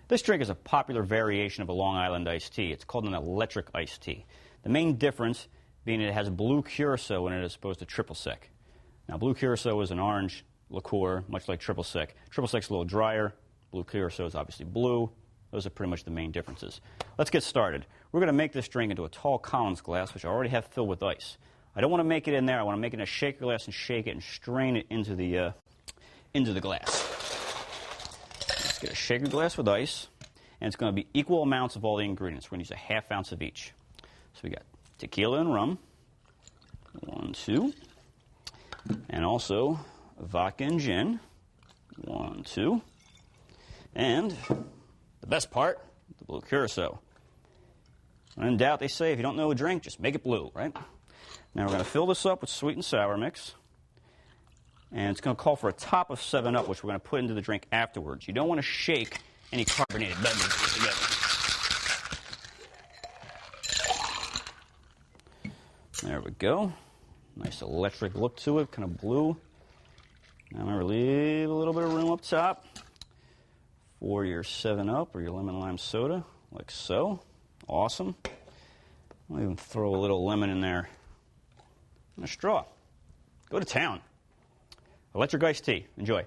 This drink is a popular variation of a Long Island iced tea. It's called an electric iced tea. The main difference being it has blue curacao in it as opposed to triple sec. Now, blue curacao is an orange liqueur, much like triple sec. Triple sec's a little drier. Blue curacao is obviously blue. Those are pretty much the main differences. Let's get started. We're going to make this drink into a tall Collins glass, which I already have filled with ice. I don't want to make it in there. I want to make it in a shaker glass and shake it and strain it into the glass. Let's get a shaker glass with ice, and it's going to be equal amounts of all the ingredients. We're going to use a half ounce of each. So we got tequila and rum, 1, 2, and also vodka and gin, 1, 2, and the best part, the blue curacao. When in doubt, they say if you don't know a drink, just make it blue, right? Now we're going to fill this up with sweet and sour mix. And it's going to call for a top of 7-Up, which we're going to put into the drink afterwards. You don't want to shake any carbonated beverages together. There we go. Nice electric look to it, kind of blue. Now I'm going to leave a little bit of room up top for your 7-Up or your lemon lime soda, like so. Awesome. I'll even throw a little lemon in there. And a straw. Go to town. Electric iced tea. Enjoy.